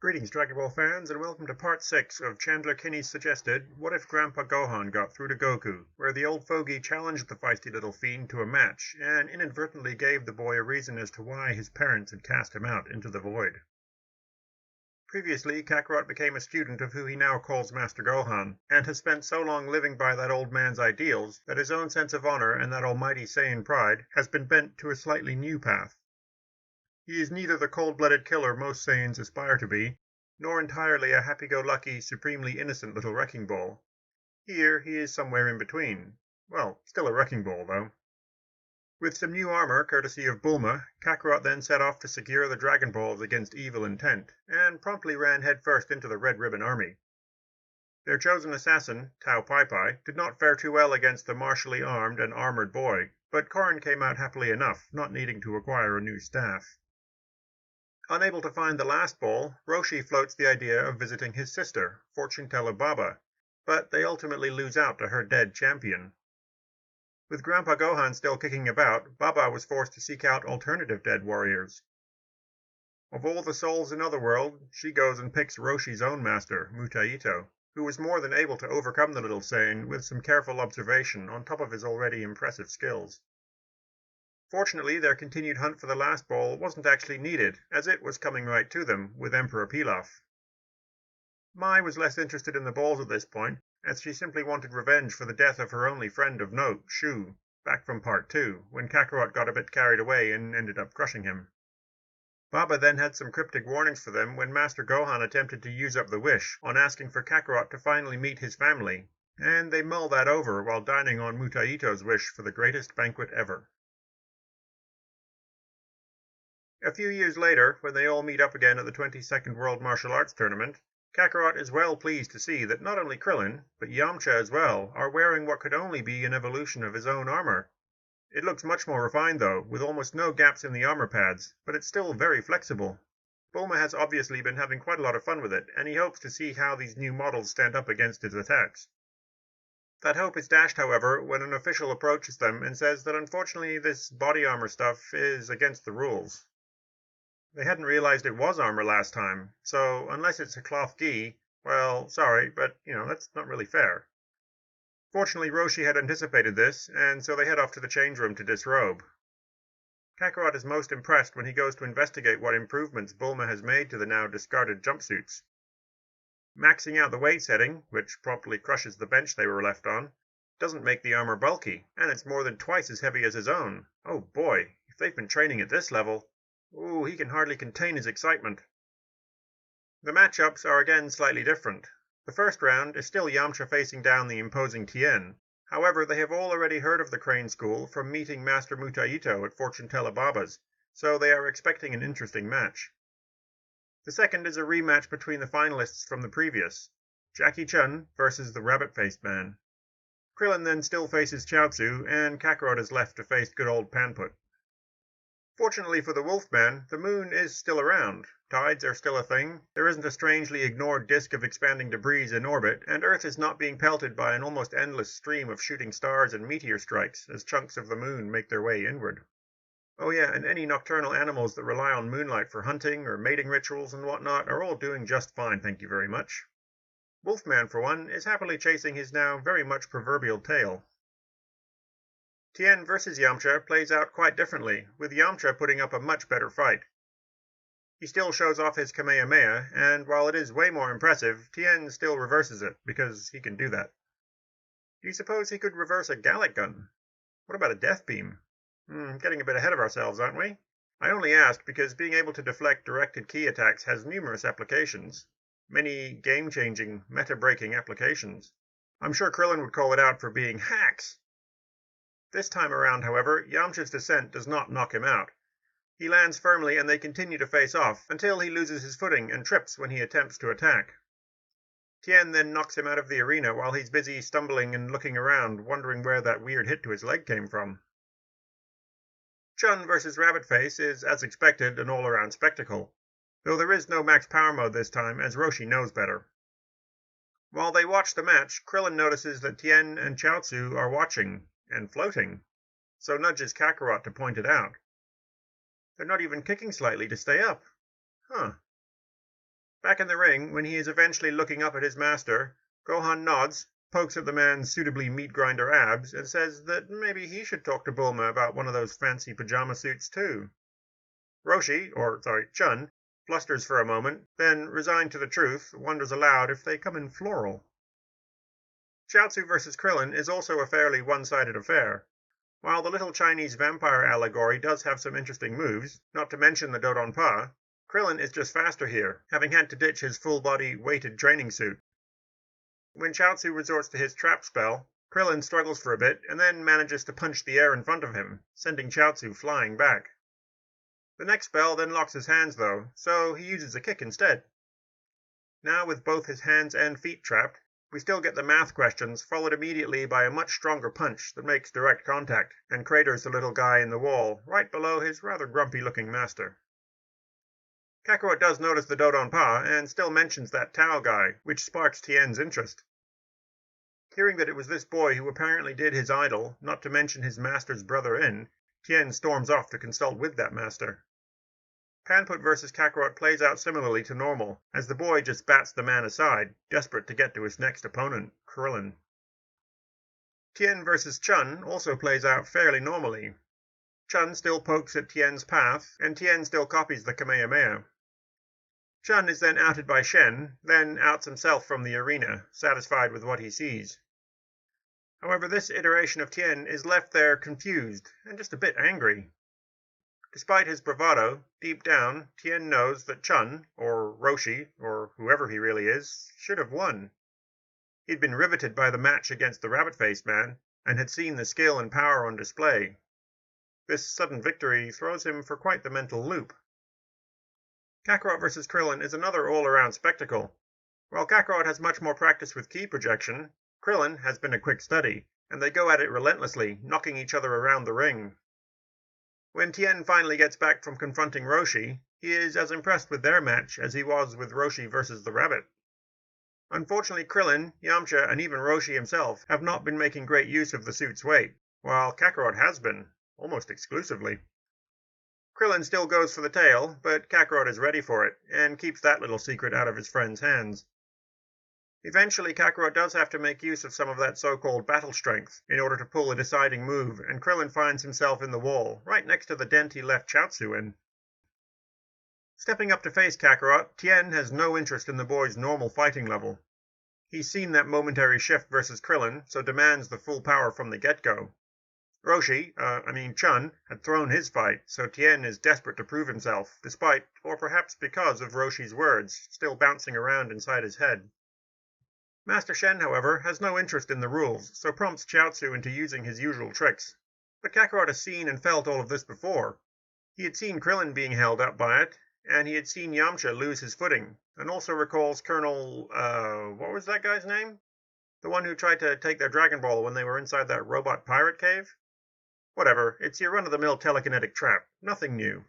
Greetings, Dragon Ball fans, and welcome to part 6 of Chandler Kinney's suggested What If Grandpa Gohan Got Through to Goku, where the old fogey challenged the feisty little fiend to a match, and inadvertently gave the boy a reason as to why his parents had cast him out into the void. Previously, Kakarot became a student of who he now calls Master Gohan, and has spent so long living by that old man's ideals that his own sense of honor and that almighty Saiyan pride has been bent to a slightly new path. He is neither the cold-blooded killer most Saiyans aspire to be, nor entirely a happy-go-lucky, supremely innocent little wrecking ball. Here he is somewhere in between. Well, still a wrecking ball, though. With some new armor, courtesy of Bulma, Kakarot then set off to secure the Dragon Balls against evil intent, and promptly ran headfirst into the Red Ribbon Army. Their chosen assassin, Tao Pai Pai, did not fare too well against the martially armed and armored boy, but Korin came out happily enough, not needing to acquire a new staff. Unable to find the last ball, Roshi floats the idea of visiting his sister, fortune-teller Baba, but they ultimately lose out to her dead champion. With Grandpa Gohan still kicking about, Baba was forced to seek out alternative dead warriors. Of all the souls in Otherworld, she goes and picks Roshi's own master, Mutaito, who was more than able to overcome the little Saiyan with some careful observation on top of his already impressive skills. Fortunately, their continued hunt for the last ball wasn't actually needed, as it was coming right to them, with Emperor Pilaf. Mai was less interested in the balls at this point, as she simply wanted revenge for the death of her only friend of note, Shu, back from Part 2, when Kakarot got a bit carried away and ended up crushing him. Baba then had some cryptic warnings for them when Master Gohan attempted to use up the wish on asking for Kakarot to finally meet his family, and they mull that over while dining on Mutaito's wish for the greatest banquet ever. A few years later, when they all meet up again at the 22nd World Martial Arts Tournament, Kakarot is well pleased to see that not only Krillin, but Yamcha as well, are wearing what could only be an evolution of his own armor. It looks much more refined though, with almost no gaps in the armor pads, but it's still very flexible. Bulma has obviously been having quite a lot of fun with it, and he hopes to see how these new models stand up against its attacks. That hope is dashed, however, when an official approaches them and says that unfortunately this body armor stuff is against the rules. They hadn't realized it was armor last time, so unless it's a cloth gi, well, sorry, but, that's not really fair. Fortunately, Roshi had anticipated this, and so they head off to the change room to disrobe. Kakarot is most impressed when he goes to investigate what improvements Bulma has made to the now discarded jumpsuits. Maxing out the weight setting, which promptly crushes the bench they were left on, doesn't make the armor bulky, and it's more than twice as heavy as his own. Oh boy, if they've been training at this level... Ooh, he can hardly contain his excitement. The matchups are again slightly different. The first round is still Yamcha facing down the imposing Tien. However, they have all already heard of the Crane School from meeting Master Mutaito at Fortune-Teller Baba's, so they are expecting an interesting match. The second is a rematch between the finalists from the previous, Jackie Chun versus the Rabbit-Faced Man. Krillin then still faces Chaozu, and Kakarot is left to face good old Panput. Fortunately for the Wolfman, the moon is still around, tides are still a thing, there isn't a strangely ignored disk of expanding debris in orbit, and Earth is not being pelted by an almost endless stream of shooting stars and meteor strikes as chunks of the moon make their way inward. Oh yeah, and any nocturnal animals that rely on moonlight for hunting or mating rituals and whatnot are all doing just fine, thank you very much. Wolfman, for one, is happily chasing his now very much proverbial tail. Tien versus Yamcha plays out quite differently, with Yamcha putting up a much better fight. He still shows off his Kamehameha, and while it is way more impressive, Tien still reverses it, because he can do that. Do you suppose he could reverse a Gallic gun? What about a death beam? Getting a bit ahead of ourselves, aren't we? I only ask because being able to deflect directed ki attacks has numerous applications. Many game-changing, meta-breaking applications. I'm sure Krillin would call it out for being hacks. This time around, however, Yamcha's descent does not knock him out. He lands firmly and they continue to face off, until he loses his footing and trips when he attempts to attack. Tien then knocks him out of the arena while he's busy stumbling and looking around, wondering where that weird hit to his leg came from. Chun versus Rabbitface is, as expected, an all-around spectacle, though there is no max power mode this time, as Roshi knows better. While they watch the match, Krillin notices that Tien and Chaozu are watching, and floating, so nudges Kakarot to point it out. They're not even kicking slightly to stay up. Huh. Back in the ring, when he is eventually looking up at his master, Gohan nods, pokes at the man's suitably meat-grinder abs, and says that maybe he should talk to Bulma about one of those fancy pajama suits too. Chun, flusters for a moment, then, resigned to the truth, wonders aloud if they come in floral. Chiaotzu vs. Krillin is also a fairly one-sided affair. While the little Chinese vampire allegory does have some interesting moves, not to mention the Dodonpa, Krillin is just faster here, having had to ditch his full-body, weighted training suit. When Chiaotzu resorts to his trap spell, Krillin struggles for a bit and then manages to punch the air in front of him, sending Chiaotzu flying back. The next spell then locks his hands though, so he uses a kick instead. Now with both his hands and feet trapped, we still get the math questions, followed immediately by a much stronger punch that makes direct contact and craters the little guy in the wall, right below his rather grumpy-looking master. Kakarot does notice the Dodonpa and still mentions that Tao guy, which sparks Tien's interest. Hearing that it was this boy who apparently did his idol, not to mention his master's brother in, Tien storms off to consult with that master. Panput vs. Kakarot plays out similarly to normal, as the boy just bats the man aside, desperate to get to his next opponent, Krillin. Tien vs. Chun also plays out fairly normally. Chun still pokes at Tien's path, and Tien still copies the Kamehameha. Chun is then outed by Shen, then outs himself from the arena, satisfied with what he sees. However, this iteration of Tien is left there confused, and just a bit angry. Despite his bravado, deep down, Tien knows that Chun, or Roshi, or whoever he really is, should have won. He'd been riveted by the match against the rabbit-faced man, and had seen the skill and power on display. This sudden victory throws him for quite the mental loop. Kakarot vs. Krillin is another all-around spectacle. While Kakarot has much more practice with ki projection, Krillin has been a quick study, and they go at it relentlessly, knocking each other around the ring. When Tien finally gets back from confronting Roshi, he is as impressed with their match as he was with Roshi versus the rabbit. Unfortunately, Krillin, Yamcha, and even Roshi himself have not been making great use of the suit's weight, while Kakarot has been, almost exclusively. Krillin still goes for the tail, but Kakarot is ready for it, and keeps that little secret out of his friend's hands. Eventually, Kakarot does have to make use of some of that so-called battle strength in order to pull a deciding move, and Krillin finds himself in the wall, right next to the dent he left Chiaotzu in. Stepping up to face Kakarot, Tien has no interest in the boy's normal fighting level. He's seen that momentary shift versus Krillin, so demands the full power from the get-go. Chun, had thrown his fight, so Tien is desperate to prove himself, despite, or perhaps because of Roshi's words, still bouncing around inside his head. Master Shen, however, has no interest in the rules, so prompts Chiaotzu into using his usual tricks. But Kakarot has seen and felt all of this before. He had seen Krillin being held up by it, and he had seen Yamcha lose his footing, and also recalls Colonel, what was that guy's name? The one who tried to take their Dragonball when they were inside that robot pirate cave? Whatever, it's your run-of-the-mill telekinetic trap, nothing new.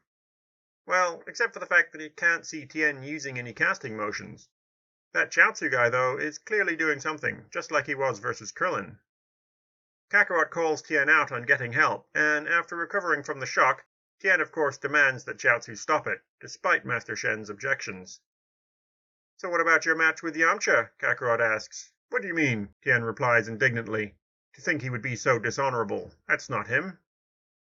Well, except for the fact that he can't see Tien using any casting motions. That Chiaotzu guy, though, is clearly doing something, just like he was versus Krillin. Kakarot calls Tien out on getting help, and after recovering from the shock, Tien of course demands that Chiaotzu stop it, despite Master Shen's objections. "So what about your match with Yamcha?" Kakarot asks. "What do you mean?" Tien replies indignantly. "To think he would be so dishonorable. That's not him."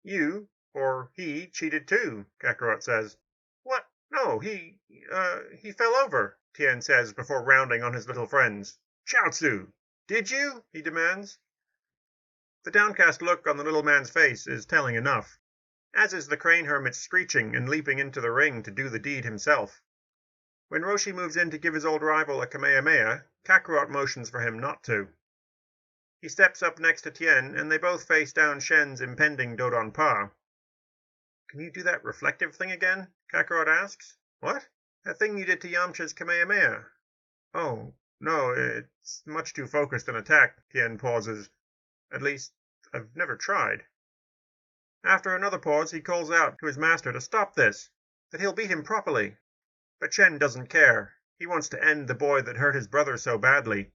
"You, or he, cheated too," Kakarot says. "What? No, he fell over," Tien says before rounding on his little friends. "Chiaotzu! Did you?" he demands. The downcast look on the little man's face is telling enough, as is the crane hermit's screeching and leaping into the ring to do the deed himself. When Roshi moves in to give his old rival a Kamehameha, Kakarot motions for him not to. He steps up next to Tien, and they both face down Shen's impending Dodonpa. "Can you do that reflective thing again?" Kakarot asks. "What?" "That thing you did to Yamcha's Kamehameha." "Oh, no, it's much too focused an attack," Tien pauses. "At least, I've never tried." After another pause, he calls out to his master to stop this, that he'll beat him properly. But Shen doesn't care. He wants to end the boy that hurt his brother so badly.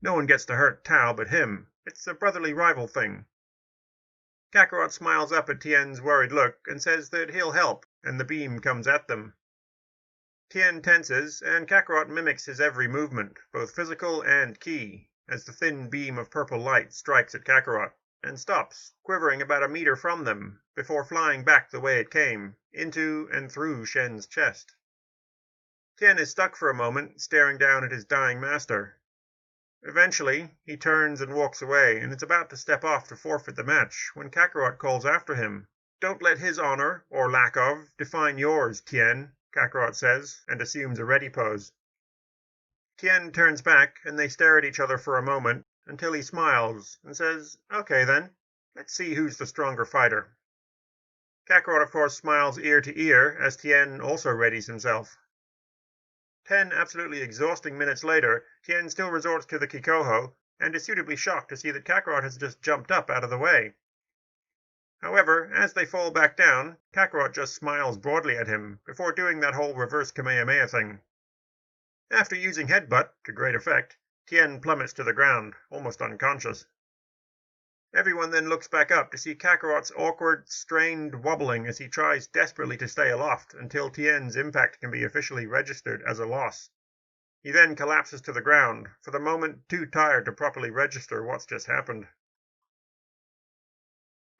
No one gets to hurt Tao but him. It's a brotherly rival thing. Kakarot smiles up at Tien's worried look and says that he'll help, and the beam comes at them. Tien tenses, and Kakarot mimics his every movement, both physical and ki, as the thin beam of purple light strikes at Kakarot, and stops, quivering about a meter from them, before flying back the way it came, into and through Shen's chest. Tien is stuck for a moment, staring down at his dying master. Eventually, he turns and walks away, and is about to step off to forfeit the match, when Kakarot calls after him. "Don't let his honor, or lack of, define yours, Tien," Kakarot says, and assumes a ready pose. Tien turns back, and they stare at each other for a moment, until he smiles, and says, "Okay then, let's see who's the stronger fighter." Kakarot, of course, smiles ear to ear, as Tien also readies himself. 10 absolutely exhausting minutes later, Tien still resorts to the Kikoho, and is suitably shocked to see that Kakarot has just jumped up out of the way. However, as they fall back down, Kakarot just smiles broadly at him, before doing that whole reverse Kamehameha thing. After using Headbutt, to great effect, Tien plummets to the ground, almost unconscious. Everyone then looks back up to see Kakarot's awkward, strained wobbling as he tries desperately to stay aloft until Tien's impact can be officially registered as a loss. He then collapses to the ground, for the moment too tired to properly register what's just happened.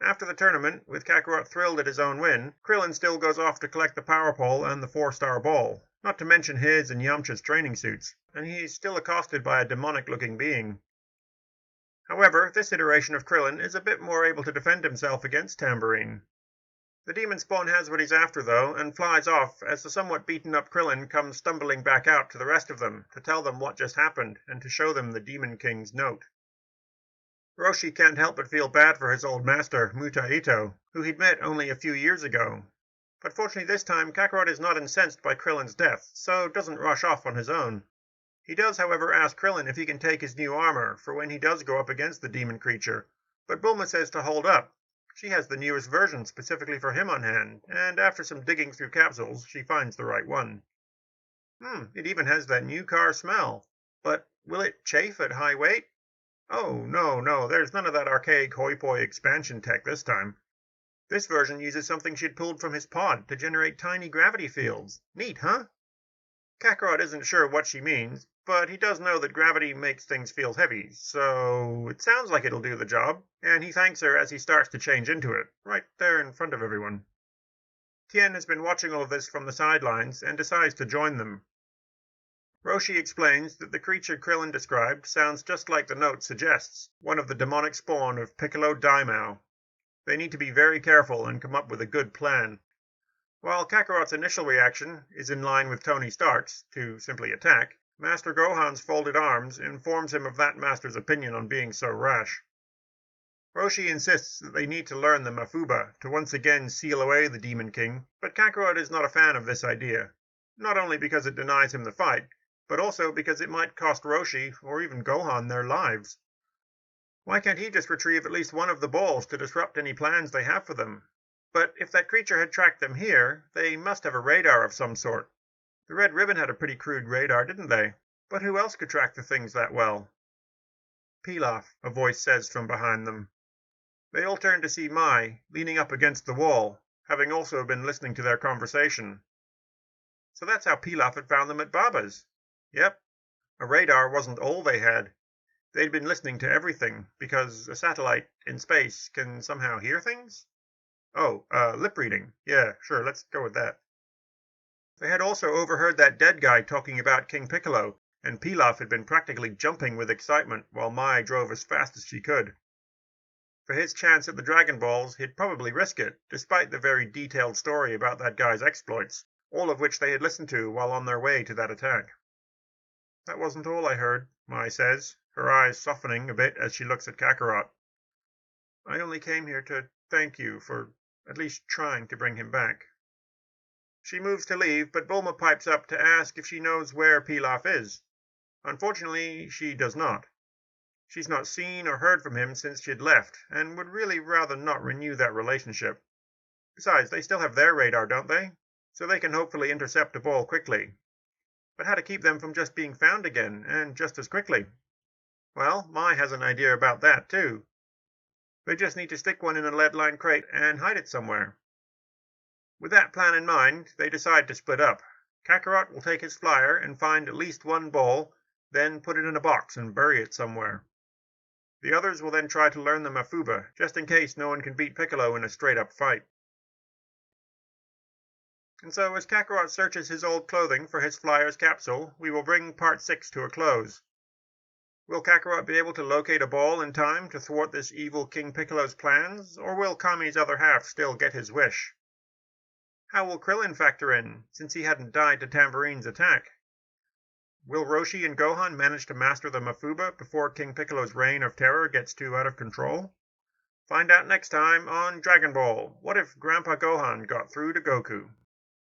After the tournament, with Kakarot thrilled at his own win, Krillin still goes off to collect the Power Pole and the 4-star ball, not to mention his and Yamcha's training suits, and he's still accosted by a demonic-looking being. However, this iteration of Krillin is a bit more able to defend himself against Tambourine. The demon spawn has what he's after, though, and flies off as the somewhat beaten-up Krillin comes stumbling back out to the rest of them to tell them what just happened and to show them the Demon King's note. Roshi can't help but feel bad for his old master, Muta Ito, who he'd met only a few years ago. But fortunately this time, Kakarot is not incensed by Krillin's death, so doesn't rush off on his own. He does, however, ask Krillin if he can take his new armor for when he does go up against the demon creature, but Bulma says to hold up. She has the newest version specifically for him on hand, and after some digging through capsules, she finds the right one. It even has that new car smell. But will it chafe at high weight? Oh, no, there's none of that archaic hoi-poi expansion tech this time. This version uses something she'd pulled from his pod to generate tiny gravity fields. Neat, huh? Kakarot isn't sure what she means, but he does know that gravity makes things feel heavy, so it sounds like it'll do the job, and he thanks her as he starts to change into it, right there in front of everyone. Tien has been watching all of this from the sidelines and decides to join them. Roshi explains that the creature Krillin described sounds just like the note suggests, one of the demonic spawn of Piccolo Daimao. They need to be very careful and come up with a good plan. While Kakarot's initial reaction is in line with Tony Stark's, to simply attack, Master Gohan's folded arms informs him of that master's opinion on being so rash. Roshi insists that they need to learn the Mafuba to once again seal away the Demon King, but Kakarot is not a fan of this idea, not only because it denies him the fight, but also because it might cost Roshi, or even Gohan, their lives. Why can't he just retrieve at least one of the balls to disrupt any plans they have for them? But if that creature had tracked them here, they must have a radar of some sort. The Red Ribbon had a pretty crude radar, didn't they? But who else could track the things that well? Pilaf, a voice says from behind them. They all turn to see Mai, leaning up against the wall, having also been listening to their conversation. So that's how Pilaf had found them at Baba's. Yep, a radar wasn't all they had. They'd been listening to everything, because a satellite in space can somehow hear things? Oh, lip reading. Yeah, sure, let's go with that. They had also overheard that dead guy talking about King Piccolo, and Pilaf had been practically jumping with excitement while Mai drove as fast as she could. For his chance at the Dragon Balls, he'd probably risk it, despite the very detailed story about that guy's exploits, all of which they had listened to while on their way to that attack. That wasn't all I heard, Mai says, her eyes softening a bit as she looks at Kakarot. I only came here to thank you for at least trying to bring him back. She moves to leave, but Bulma pipes up to ask if she knows where Pilaf is. Unfortunately, she does not. She's not seen or heard from him since she'd left, and would really rather not renew that relationship. Besides, they still have their radar, don't they? So they can hopefully intercept a ball quickly. But how to keep them from just being found again, and just as quickly? Well, Mai has an idea about that, too. They just need to stick one in a lead-lined crate and hide it somewhere. With that plan in mind, they decide to split up. Kakarot will take his flyer and find at least one ball, then put it in a box and bury it somewhere. The others will then try to learn the Mafuba, just in case no one can beat Piccolo in a straight-up fight. And so, as Kakarot searches his old clothing for his flyer's capsule, we will bring Part 6 to a close. Will Kakarot be able to locate a ball in time to thwart this evil King Piccolo's plans, or will Kami's other half still get his wish? How will Krillin factor in, since he hadn't died to Tambourine's attack? Will Roshi and Gohan manage to master the Mafuba before King Piccolo's reign of terror gets too out of control? Find out next time on Dragonball. What if Grandpa Gohan got through to Goku?